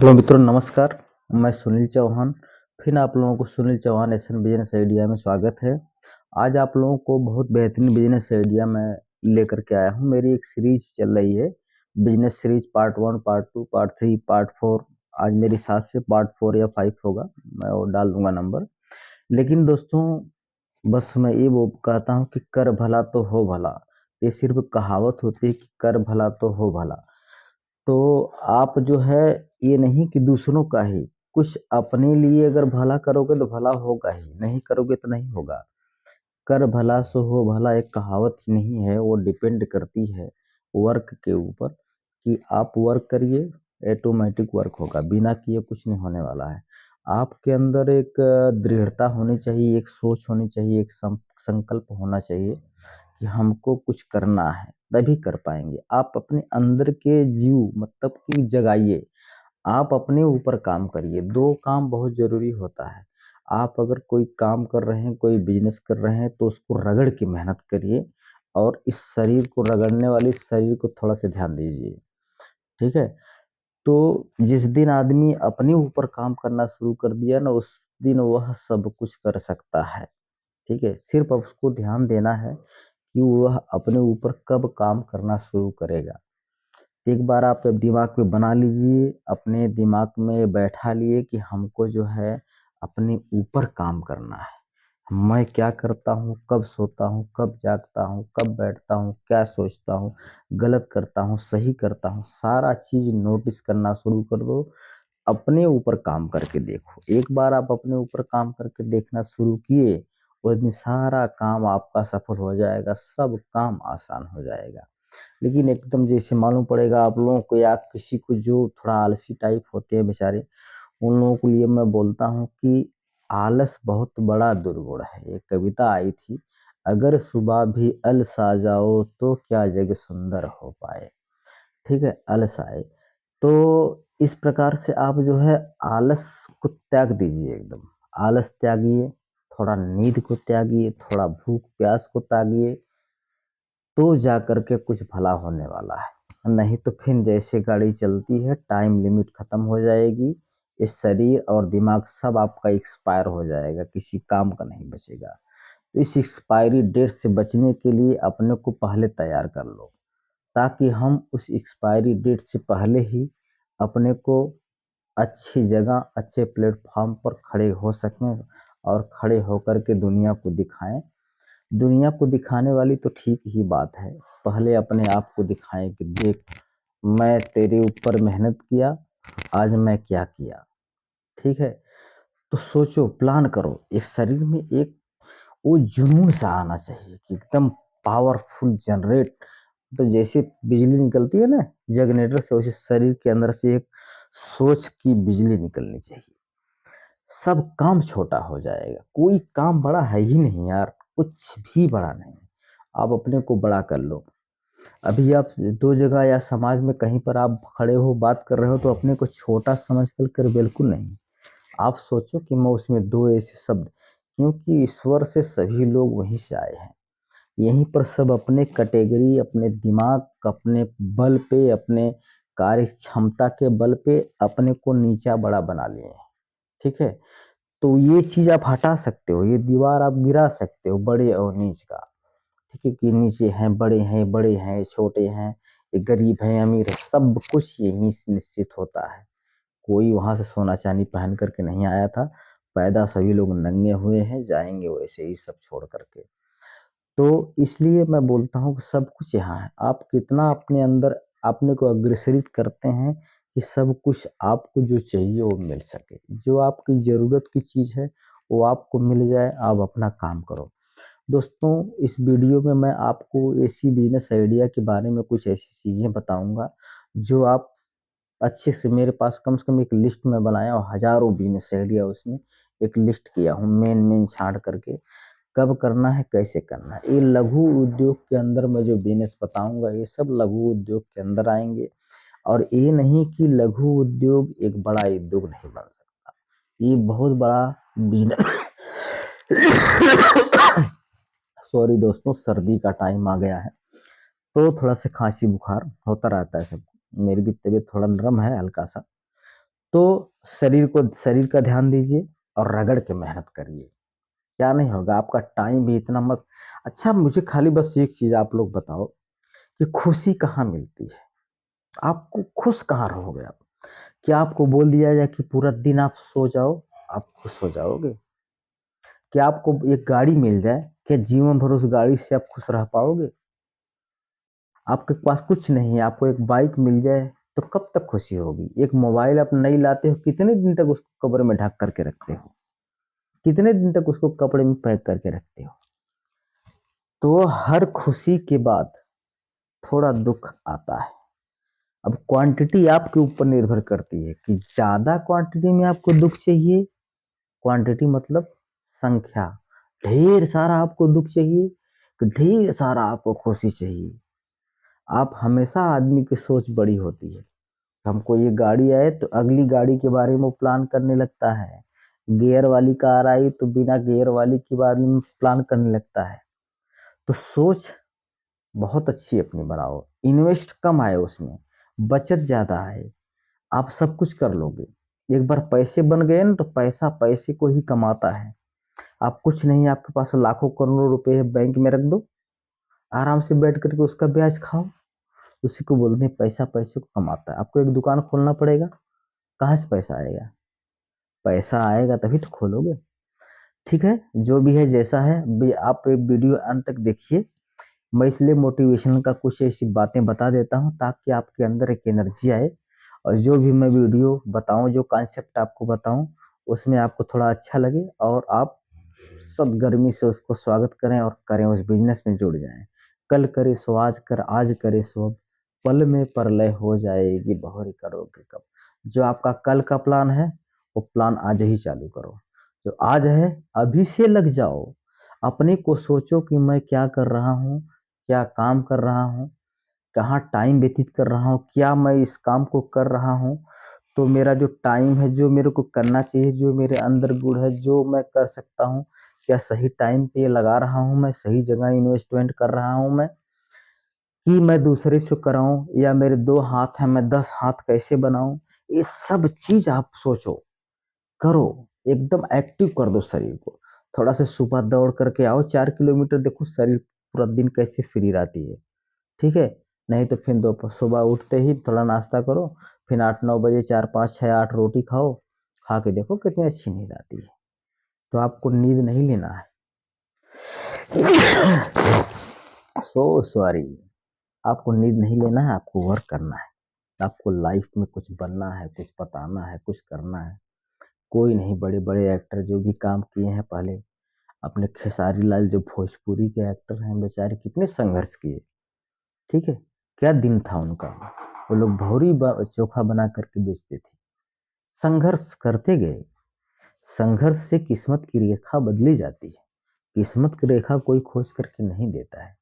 Hello मित्रों, नमस्कार। मैं सुनील चौहान। फिर आप लोगों को सुनील चौहान एसन बिजनेस आइडिया में स्वागत है। आज आप लोगों को बहुत बेहतरीन बिजनेस आइडिया मैं लेकर के आया हूँ। मेरी एक सीरीज चल रही है, business series part 1, part 2, part 3, part 4। आज मेरे हिसाब से पार्ट 4 या 5 होगा, मैं वो डाल दूंगा नंबर। लेकिन दोस्तों, बस मैं ये वो कहता हूँ कि कर भला तो हो भला। ये सिर्फ कहावत होती है कि कर भला तो हो भला। तो आप जो है, ये नहीं कि दूसरों का ही, कुछ अपने लिए अगर भला करोगे तो भला होगा ही, नहीं करोगे तो नहीं होगा। कर भला सो हो भला एक कहावत ही नहीं है, वो डिपेंड करती है वर्क के ऊपर कि आप वर्क करिए, ऑटोमेटिक वर्क होगा, बिना किए कुछ नहीं होने वाला है। आपके अंदर एक दृढ़ता होनी चाहिए, एक सोच होनी चाहिए, एक संकल्प होना चाहिए कि हमको कुछ करना है, तभी कर पाएंगे। आप अपने अंदर के जीव मतलब कि जगाइए, आप अपने ऊपर काम करिए। दो काम बहुत जरूरी होता है। आप अगर कोई काम कर रहे हैं, कोई बिजनेस कर रहे हैं, तो उसको रगड़ के मेहनत करिए और इस शरीर को रगड़ने वाली शरीर को थोड़ा सा ध्यान दीजिए। ठीक है। तो जिस दिन आदमी अपने ऊपर काम करना शुरू कर दिया ना, उस दिन वह सब कुछ कर सकता है। ठीक है, सिर्फ उसको ध्यान देना है कि वह अपने ऊपर कब काम करना शुरू करेगा। एक बार आप दिमाग में बना लीजिए, अपने दिमाग में बैठा लिए कि हमको जो है अपने ऊपर काम करना है। मैं क्या करता हूँ, कब सोता हूँ, कब जागता हूँ, कब बैठता हूँ, क्या सोचता हूँ, गलत करता हूँ, सही करता हूँ, सारा चीज नोटिस करना शुरू कर दो। अपने ऊपर काम करके देखो। एक बार आप अपने ऊपर काम करके देखना शुरू किए, उस दिन सारा काम आपका सफल हो जाएगा, सब काम आसान हो जाएगा। लेकिन एकदम जैसे मालूम पड़ेगा आप लोगों को या किसी को जो थोड़ा आलसी टाइप होते हैं बेचारे, उन लोगों के लिए मैं बोलता हूँ कि आलस बहुत बड़ा दुर्गुण है। एक कविता आई थी, अगर सुबह भी अलस आ जाओ तो क्या जग सुंदर हो पाए। ठीक है, आलस आए तो इस प्रकार से आप जो है आलस को त्याग दीजिए एकदम। आलस त्यागिए, थोड़ा नींद को त्यागिए, थोड़ा भूख प्यास को त्यागिए, तो जा करके कुछ भला होने वाला है। नहीं तो फिर जैसे गाड़ी चलती है, टाइम लिमिट खत्म हो जाएगी, ये शरीर और दिमाग सब आपका एक्सपायर हो जाएगा, किसी काम का नहीं बचेगा। तो इस एक्सपायरी डेट से बचने के लिए अपने को पहले तैयार कर लो, ताकि हम उस एक्सपायरी डेट से पहले ही अपने को अच्छी जगह, अच्छे प्लेटफॉर्म पर खड़े हो सकें और खड़े होकर के दुनिया को दिखाएं। दुनिया को दिखाने वाली तो ठीक ही बात है, पहले अपने आप को दिखाएं कि देख, मैं तेरे ऊपर मेहनत किया, आज मैं क्या किया। ठीक है। तो सोचो, प्लान करो, इस शरीर में एक वो जुनून सा आना चाहिए कि एकदम पावरफुल जनरेट। तो जैसे बिजली निकलती है ना जनरेटर से, वैसे शरीर के अंदर से एक सोच की बिजली निकलनी चाहिए। सब काम छोटा हो जाएगा, कोई काम बड़ा है ही नहीं यार, कुछ भी बड़ा नहीं। आप अपने को बड़ा कर लो। अभी आप दो जगह या समाज में कहीं पर आप खड़े हो, बात कर रहे हो, तो अपने को छोटा समझ कर बिल्कुल नहीं। आप सोचो कि मैं उसमें दो ऐसे शब्द, क्योंकि ईश्वर से सभी लोग वहीं से आए हैं। यहीं पर सब अपने कैटेगरी, अपने दिमाग, अपने बल पे, अपने कार्य क्षमता के बल पे अपने को नीचा बड़ा बना लिए हैं। ठीक है। तो ये चीज आप हटा सकते हो, ये दीवार आप गिरा सकते हो, बड़े और नीच का। ठीक है, कि नीचे हैं, बड़े हैं, छोटे हैं, ये गरीब हैं, अमीर है, सब कुछ यहीं से निश्चित होता है। कोई वहां से सोना चांदी पहन करके नहीं आया था। पैदा सभी लोग नंगे हुए हैं, जाएंगे वैसे ही सब छोड़ करके। तो इसलिए मैं बोलता हूँ कि सब कुछ यहाँ है। आप कितना अपने अंदर अपने को अग्रेसरित करते हैं कि सब कुछ आपको जो चाहिए वो मिल सके, जो आपकी जरूरत की चीज है वो आपको मिल जाए, आप अपना काम करो। दोस्तों, इस वीडियो में मैं आपको ऐसी बिजनेस आइडिया के बारे में कुछ ऐसी चीजें बताऊंगा जो आप अच्छे से, मेरे पास कम से कम एक लिस्ट में बनाया और हजारों बिजनेस आइडिया उसमें एक लिस्ट किया हूँ, मेन मेन छांट करके कब करना है, कैसे करना है। ये लघु उद्योग के अंदर मैं जो बिजनेस बताऊंगा, ये सब लघु उद्योग के अंदर आएंगे। और ये नहीं कि लघु उद्योग एक बड़ा उद्योग नहीं बन सकता, ये बहुत बड़ा बिजनेस। सॉरी दोस्तों, सर्दी का टाइम आ गया है, तो थोड़ा सा खांसी बुखार होता रहता है सबको। मेरी भी तबीयत थोड़ा नरम है हल्का सा। तो शरीर का ध्यान दीजिए और रगड़ के मेहनत करिए। क्या नहीं होगा, आपका टाइम भी इतना मत। अच्छा, मुझे खाली बस एक चीज आप लोग बताओ कि खुशी कहाँ मिलती है? आपको खुश कहाँ रहोगे आप? क्या आपको बोल दिया जाए कि पूरा दिन आप सो जाओ, आप खुश हो जाओगे? क्या आपको एक गाड़ी मिल जाए, क्या जीवन भर उस गाड़ी से आप खुश रह पाओगे? आपके पास कुछ नहीं है, आपको एक बाइक मिल जाए तो कब तक खुशी होगी? एक मोबाइल आप नहीं लाते हो, कितने दिन तक उसको कब्र में ढक करके रखते हो? कितने दिन तक उसको कपड़े में पैक करके रखते हो? तो हर खुशी के बाद थोड़ा दुख आता है। अब क्वांटिटी आपके ऊपर निर्भर करती है कि ज्यादा क्वांटिटी में आपको दुख चाहिए। क्वांटिटी मतलब संख्या, ढेर सारा आपको दुख चाहिए कि ढेर सारा आपको खुशी चाहिए। आप हमेशा, आदमी की सोच बड़ी होती है। हमको ये गाड़ी आए तो अगली गाड़ी के बारे में वो प्लान करने लगता है। गियर वाली कार आई तो बिना गियर वाली के बारे में प्लान करने लगता है। तो सोच बहुत अच्छी अपनी बनाओ, इन्वेस्ट कम आए उसमें, बचत ज्यादा आए, आप सब कुछ कर लोगे। एक बार पैसे बन गए ना तो पैसा पैसे को ही कमाता है। आप कुछ नहीं, आपके पास लाखों करोड़ों रुपए है, बैंक में रख दो, आराम से बैठ करके उसका ब्याज खाओ। उसी को बोलते हैं पैसा पैसे को कमाता है। आपको एक दुकान खोलना पड़ेगा, कहाँ से पैसा आएगा? पैसा आएगा तभी तो खोलोगे। ठीक है, जो भी है जैसा है आप एक वीडियो अंत तक देखिए। मैं इसलिए मोटिवेशन का कुछ ऐसी बातें बता देता हूँ ताकि आपके अंदर एक एनर्जी आए, और जो भी मैं वीडियो बताऊं, जो कॉन्सेप्ट आपको बताऊं, उसमें आपको थोड़ा अच्छा लगे और आप सदगर्मी से उसको स्वागत करें और करें, उस बिजनेस में जुड़ जाएं। कल करे सो आज कर, आज करे सो अब, पल में परलय हो जाएगी बहुरी करोगे कब। जो आपका कल का प्लान है वो प्लान आज ही चालू करो। जो आज है अभी से लग जाओ। अपने को सोचो कि मैं क्या कर रहा हूँ, क्या काम कर रहा हूँ, कहाँ टाइम व्यतीत कर रहा हूँ, क्या मैं इस काम को कर रहा हूँ। तो मेरा जो टाइम है, जो मेरे को करना चाहिए, जो मेरे अंदर गुण है, जो मैं कर सकता हूँ, क्या सही टाइम पे लगा रहा हूँ मैं, सही जगह इन्वेस्टमेंट कर रहा हूँ मैं, कि मैं दूसरे से कराऊं, या मेरे 2 हाथ हैं मैं 10 हाथ कैसे बनाऊं। ये सब चीज आप सोचो, करो, एकदम एक्टिव कर दो शरीर को। थोड़ा सा सुबह दौड़ करके आओ 4 किलोमीटर, देखो शरीर पूरा दिन कैसे फ्री रहती है। ठीक है, नहीं तो फिर दोपहर सुबह उठते ही थोड़ा नाश्ता करो, फिर 8-9 बजे 4-5-6-8 रोटी खाओ, खा के देखो कितनी अच्छी नींद आती है। तो आपको नींद नहीं लेना है। सो सॉरी, आपको नींद नहीं लेना है, आपको वर्क करना है। आपको लाइफ में कुछ बनना है, कुछ बताना है, कुछ करना है। कोई नहीं, बड़े बड़े एक्टर जो भी काम किए हैं पहले, अपने खेसारी लाल जो भोजपुरी के एक्टर हैं बेचारे, कितने संघर्ष किए। ठीक है, क्या दिन था उनका। वो लोग भौरी चोखा बना करके बेचते थे। संघर्ष करते गए। संघर्ष से किस्मत की रेखा बदली जाती है। किस्मत की रेखा कोई खोज करके नहीं देता है।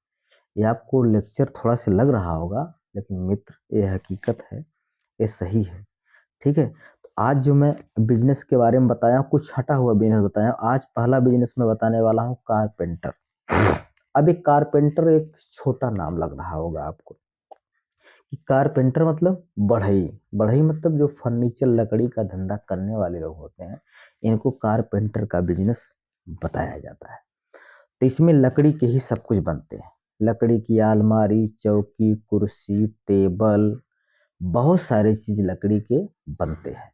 ये आपको लेक्चर थोड़ा सा लग रहा होगा, लेकिन मित्र ये हकीकत है, ये सही है। ठीक है, तो आज जो मैं बिजनेस के बारे में बताया, कुछ हटा हुआ बिजनेस बताया, आज पहला बिजनेस मैं बताने वाला हूँ कारपेंटर। अब एक कारपेंटर एक छोटा नाम लग रहा होगा आपको कि कारपेंटर मतलब बढ़ई। बढ़ई मतलब जो फर्नीचर लकड़ी का धंधा करने वाले लोग होते हैं, इनको कारपेंटर का बिजनेस बताया जाता है। तो इसमें लकड़ी के ही सब कुछ बनते हैं। लकड़ी की अलमारी, चौकी, कुर्सी, टेबल, बहुत सारी चीज लकड़ी के बनते हैं,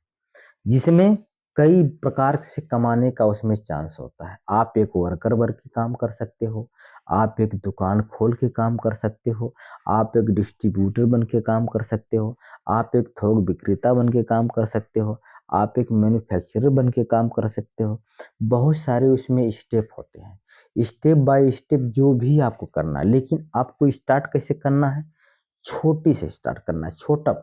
जिसमें कई प्रकार से कमाने का उसमें चांस होता है। आप एक वर्कर बन के काम कर सकते हो, आप एक दुकान खोल के काम कर सकते हो, आप एक डिस्ट्रीब्यूटर बन के काम कर सकते हो, आप एक थोक विक्रेता बन के काम कर सकते हो, आप एक मैन्युफैक्चरर बन के काम कर सकते हो। बहुत सारे उसमें स्टेप होते हैं, स्टेप बाय स्टेप जो भी आपको करना है। लेकिन आपको स्टार्ट कैसे करना है? छोटी से स्टार्ट करना है। छोटा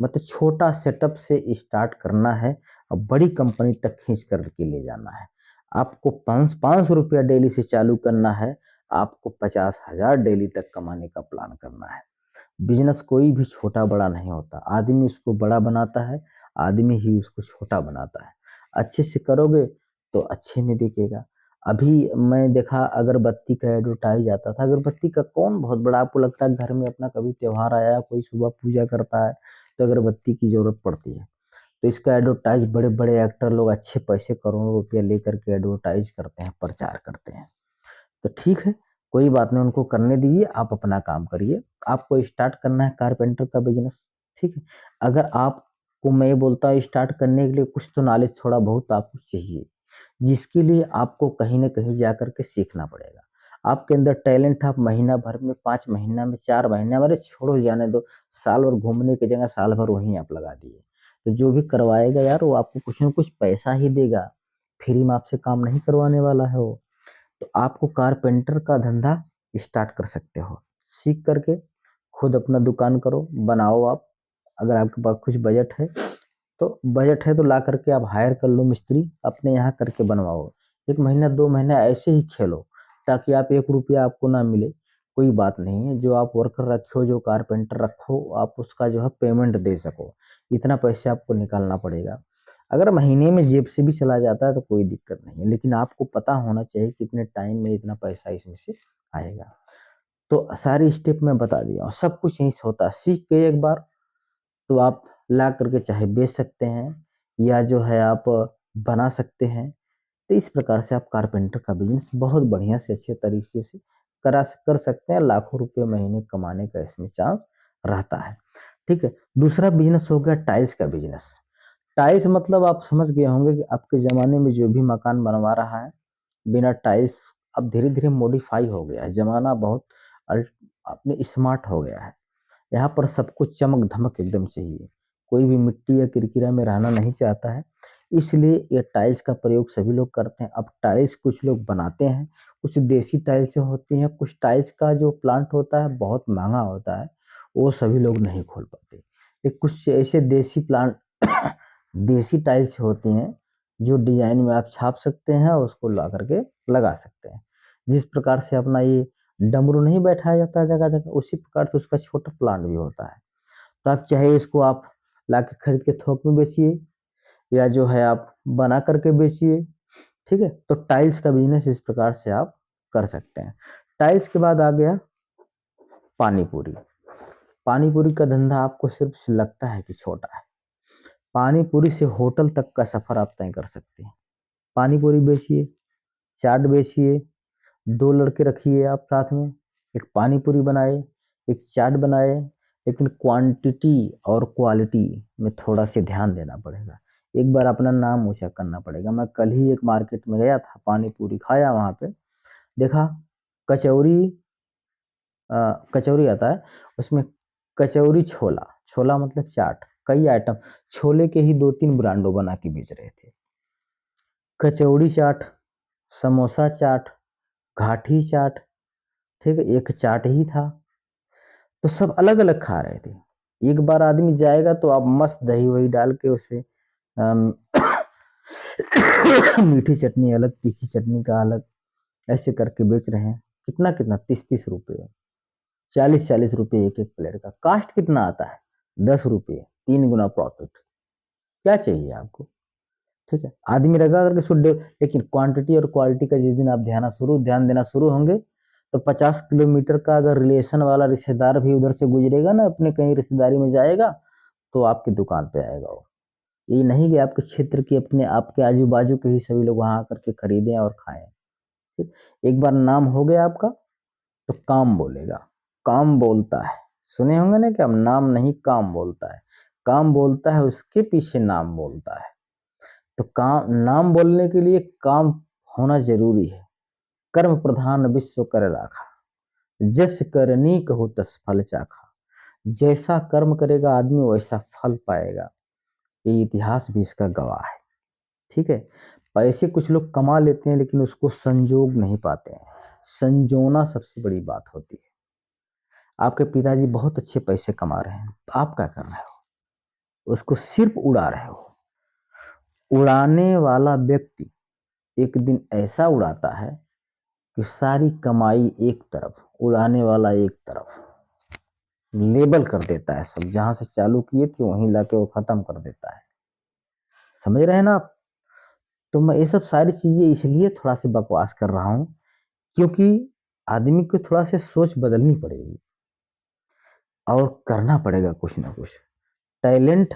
मतलब छोटा सेटअप से स्टार्ट करना है और बड़ी कंपनी तक खींच करके ले जाना है। आपको 500 रुपया डेली से चालू करना है, आपको 50,000 डेली तक कमाने का प्लान करना है। बिजनेस कोई भी छोटा बड़ा नहीं होता, आदमी उसको बड़ा बनाता है, आदमी ही उसको छोटा बनाता है। अच्छे से करोगे तो अच्छे में बिकेगा। अभी मैं देखा अगरबत्ती का एडवर्टाइज आता था। अगरबत्ती का कौन बहुत बड़ा, आपको लगता है घर में अपना कभी त्योहार आया, कोई सुबह पूजा करता है तो अगरबत्ती की जरूरत पड़ती है। तो इसका एडवर्टाइज बड़े बड़े एक्टर लोग अच्छे पैसे करोड़ों रुपया लेकर के एडवर्टाइज करते हैं, प्रचार करते हैं। तो ठीक है, कोई बात नहीं, उनको करने दीजिए, आप अपना काम करिए। आपको स्टार्ट करना है कारपेंटर का बिजनेस, ठीक है। अगर आपको मैं ये बोलता हूँ स्टार्ट करने के लिए कुछ तो नॉलेज थोड़ा बहुत आपको चाहिए, जिसके लिए आपको कहीं ना कहीं जा करके सीखना पड़ेगा। आपके अंदर टैलेंट, आप महीना भर में, 5 महीना में, 4 महीना में, अरे छोड़ो जाने दो, साल भर घूमने की जगह साल भर वहीं आप लगा दिए, तो जो भी करवाएगा यार वो आपको कुछ ना कुछ पैसा ही देगा, फ्री में आपसे काम नहीं करवाने वाला है वो। तो आपको कारपेंटर का धंधा स्टार्ट कर सकते हो, सीख करके खुद अपना दुकान करो, बनाओ आप। अगर आपके पास कुछ बजट है तो ला करके आप हायर कर लो मिस्त्री, अपने यहाँ करके बनवाओ। 1 महीना 2 महीना ऐसे ही खेलो, ताकि आप 1 रुपया आपको ना मिले, कोई बात नहीं है, जो आप वर्कर रखे हो, जो कारपेंटर रखो, आप उसका जो है पेमेंट दे सको, इतना पैसे आपको निकालना पड़ेगा। अगर महीने में जेब से भी चला जाता है तो कोई दिक्कत नहीं है, लेकिन आपको पता होना चाहिए कितने टाइम में इतना पैसा इसमें से आएगा। तो सारी स्टेप मैं बता दिया हूँ, सब कुछ यहीं से होता है। सीख के एक बार तो आप ला करके चाहे बेच सकते हैं, या जो है आप बना सकते हैं। तो इस प्रकार से आप कारपेंटर का बिजनेस बहुत बढ़िया से अच्छे तरीके से कर सकते हैं, लाखों रुपए महीने कमाने का इसमें चांस रहता है, ठीक है। दूसरा बिजनेस हो गया टाइल्स का बिजनेस। टाइल्स मतलब आप समझ गए होंगे कि आपके ज़माने में जो भी मकान बनवा रहा है बिना टाइल्स, अब धीरे-धीरे मॉडिफाई हो गया है, ज़माना बहुत अल्ट अपने स्मार्ट हो गया है। यहाँ पर सबको चमक-धमक एकदम चाहिए, कोई भी मिट्टी या किरकिरा में रहना नहीं चाहता है, इसलिए ये टाइल्स का प्रयोग सभी लोग करते हैं। अब टाइल्स कुछ लोग बनाते हैं, कुछ देसी टाइल्सें होती हैं, कुछ टाइल्स का जो प्लांट होता है बहुत महँगा होता है, वो सभी लोग नहीं खोल पाते। ये कुछ ऐसे देसी प्लांट देसी टाइल्स होती हैं, जो डिज़ाइन में आप छाप सकते हैं और उसको ला कर के लगा सकते हैं। जिस प्रकार से अपना ये डमरू नहीं बैठाया जाता है जगह-जगह, उसी प्रकार से उसका छोटा प्लांट भी होता है। तो आप चाहे इसको आप लाके खरीद के थोक में बेचिए, या जो है आप बना करके बेचिए, ठीक है? तो टाइल्स का बिज़नेस इस प्रकार से आप कर सकते हैं। टाइल्स के बाद आ गया पानी पूरी। पानी पूरी का धंधा आपको सिर्फ़ लगता है कि छोटा है। पानी पूरी से होटल तक का सफ़र आप तय कर सकते हैं। पानी पूरी बेचिए, चाट बेचिए, 2 लड़के रखिए आप साथ में, एक पानी पूरी बनाए, एक चाट बनाए, लेकिन क्वांटिटी और क्वालिटी में थोड़ा-सा ध्यान देना पड़ेगा। एक बार अपना नाम ऊँचा करना पड़ेगा। मैं कल ही एक मार्केट में गया था, पानी पूरी खाया वहाँ पे, देखा कचौरी, कचौरी आता है, उसमें कचौरी छोला, छोला मतलब चाट, कई आइटम, छोले के ही 2-3 ब्रांडों बना के बेच रहे थे। कचौड़ी चाट, समोसा चाट, घाटी चाट, ठीक है? एक चाट ही था, तो सब अलग-अलग खा रहे थे। एक बार आदमी जाएगा तो आप मस्त दही-वही डाल के उसपे अम, मीठी चटनी अलग, तीखी चटनी का अलग, ऐसे करके बेच रहे हैं। कितना-कितना 30-30 रुपए, 40-40 रुपए एक-एक प्लेट का। कॉस्ट कितना आता है? 10 रुपए, 3 गुना प्रॉफिट। क्या चाहिए आपको? ठीक है? आदमी लगा करके शुद्ध, लेकिन क्वांटिटी और क्वालिटी का जिस दिन आप ध्यान देना शुरू होंगे, तो 50 किलोमीटर का अगर रिलेशन वाला रिश्तेदार भी उधर से गुजरेगा ना, अपने कहीं रिश्तेदारी में जाएगा, तो आपकी दुकान पे आएगा वो। ये नहीं कि आपके क्षेत्र के, अपने आपके आजू-बाजू के ही सभी लोग वहाँ आकर के खरीदें और खाएँ। ठीक? एक बार नाम हो गया आपका, तो काम बोलेगा, काम बोलता है। सुने होंगे ना कि अब नाम नहीं काम बोलता है। काम बोलता है, उसके पीछे नाम बोलता है। तो काम, नाम बोलने के लिए काम होना ज़रूरी है। कर्म प्रधान विश्व कर राखा, जस करनी कहु तस फल चाखा। जैसा कर्म करेगा आदमी वैसा फल पाएगा। ये इतिहास भी इसका गवाह है, ठीक है? पैसे कुछ लोग कमा लेते हैं लेकिन उसको संजोग नहीं पाते हैं। संजोना सबसे बड़ी बात होती है। आपके पिताजी बहुत अच्छे पैसे कमा रहे हैं, तो आप क्या कर रहे हो? उसको सिर्फ उड़ा रहे हो। उड़ाने वाला व्यक्ति एक दिन ऐसा उड़ाता है कि सारी कमाई एक तरफ, उड़ाने वाला एक तरफ, लेबल कर देता है सब, जहाँ से चालू किए थे वहीं लाके वो खत्म कर देता है। समझ रहे हैं ना आप? तो मैं ये सब सारी चीज़ें इसलिए थोड़ा-सा बकवास कर रहा हूँ, क्योंकि आदमी को थोड़ा-सा सोच बदलनी पड़ेगी और करना पड़ेगा कुछ ना कुछ। टैलेंट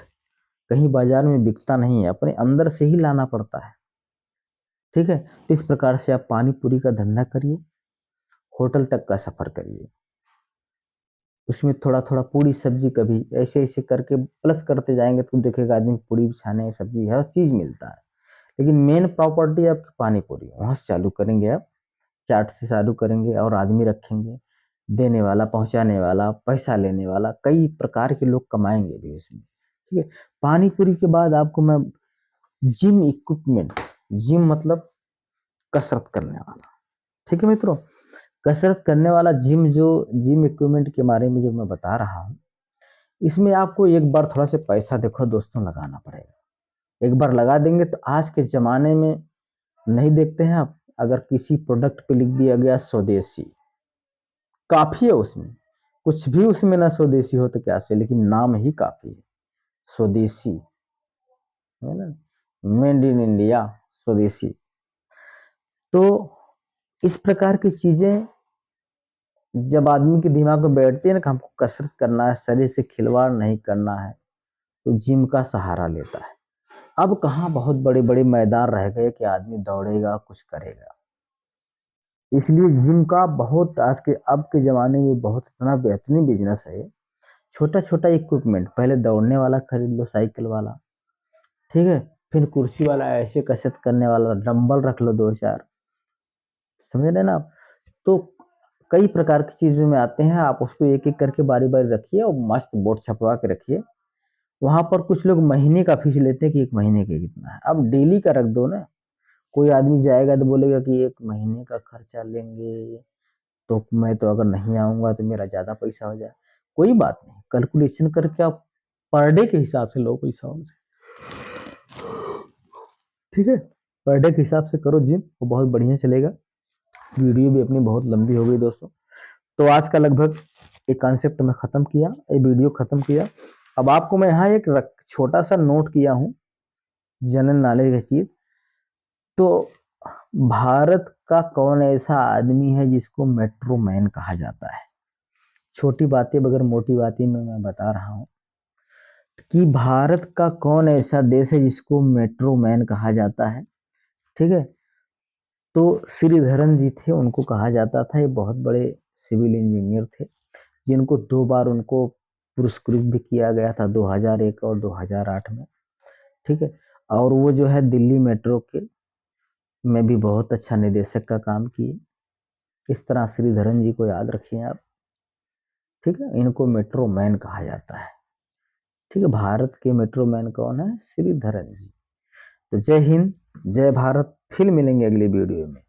कहीं बाजार में बिकता नहीं है, अपने अंदर से ही लाना पड़ता है। ठीक है, तो इस प्रकार से आप पानी पूरी का धंधा करिए, होटल तक का सफर करिए, उसमें थोड़ा थोड़ा पूरी सब्जी, कभी ऐसे ऐसे करके प्लस करते जाएंगे तो देखेगा आदमी पूरी छाने सब्जी हर चीज मिलता है। लेकिन मेन प्रॉपर्टी आपकी पानी पूरी, वहां से चालू करेंगे आप, चाट से चालू करेंगे और आदमी रखेंगे, देने वाला, पहुंचाने वाला, पैसा लेने वाला, कई प्रकार के लोग कमाएंगे भी उसमें। ठीक है, पानी पूरी के बाद आपको मैं जिम इक्विपमेंट, जिम मतलब कसरत करने वाला, ठीक है मित्रों, कसरत करने वाला जिम, जो जिम इक्विपमेंट के बारे में जो मैं बता रहा हूँ, इसमें आपको एक बार थोड़ा सा पैसा देखो दोस्तों लगाना पड़ेगा। एक बार लगा देंगे तो आज के जमाने में, नहीं देखते हैं आप, अगर किसी प्रोडक्ट पे लिख दिया गया स्वदेशी, काफी है उसमें, कुछ भी उसमें ना स्वदेशी हो तो क्या से, लेकिन नाम ही काफी है, स्वदेशी, है ना, मेड इन इंडिया, स्वदेशी। तो इस प्रकार की चीजें जब आदमी के दिमाग में बैठती है ना कि हमको कसरत करना है, शरीर से खिलवाड़ नहीं करना है, तो जिम का सहारा लेता है। अब कहाँ बहुत बड़े बड़े मैदान रह गए कि आदमी दौड़ेगा कुछ करेगा, इसलिए जिम का बहुत आज के अब के जमाने में बहुत इतना बेहतरीन बिजनेस है। छोटा छोटा इक्विपमेंट, पहले दौड़ने वाला खरीद लो, साइकिल वाला, ठीक है, फिर कुर्सी वाला, ऐसे कसरत करने वाला डंबल रख लो दो चार, समझ रहे ना आप। तो कई प्रकार की चीजों में आते हैं, आप उसको एक एक करके बारी बारी रखिए और मस्त बोर्ड छपवा के रखिए। वहां पर कुछ लोग महीने का फीस लेते हैं कि एक महीने के कितना है, अब डेली का रख दो ना। कोई आदमी जाएगा तो बोलेगा कि एक महीने का खर्चा लेंगे, तो मैं तो अगर नहीं आऊंगा तो मेरा ज्यादा पैसा हो जाए। कोई बात नहीं, कैलकुलेशन करके आप पर डे के हिसाब से लो पैसा उनसे, ठीक है, पर डे के हिसाब से करो जिम, वो बहुत बढ़िया चलेगा। वीडियो भी अपनी बहुत लंबी हो गई दोस्तों, तो आज का लगभग एक कॉन्सेप्ट में खत्म किया, ये वीडियो खत्म किया। अब आपको मैं यहाँ एक छोटा सा नोट किया हूँ, जनरल नॉलेज की चीज। तो भारत का कौन ऐसा आदमी है जिसको मेट्रो मैन कहा जाता है? छोटी बातें बगैर मोटी बातें में मैं बता रहा हूँ कि भारत का कौन ऐसा देश है जिसको मेट्रो मैन कहा जाता है। ठीक है, तो श्रीधरन जी थे, उनको कहा जाता था, ये बहुत बड़े सिविल इंजीनियर थे, जिनको 2 बार उनको पुरस्कृत भी किया गया था, 2001 और 2008 में। ठीक है, और वो जो है दिल्ली मेट्रो के में भी बहुत अच्छा निदेशक का काम किए। इस तरह श्रीधरन जी को याद रखिए आप, ठीक है, इनको मेट्रो मैन कहा जाता है। ठीक है, भारत के मेट्रो मैन कौन है? श्रीधरन जी। तो जय हिंद, जय भारत, फिर मिलेंगे अगली वीडियो में।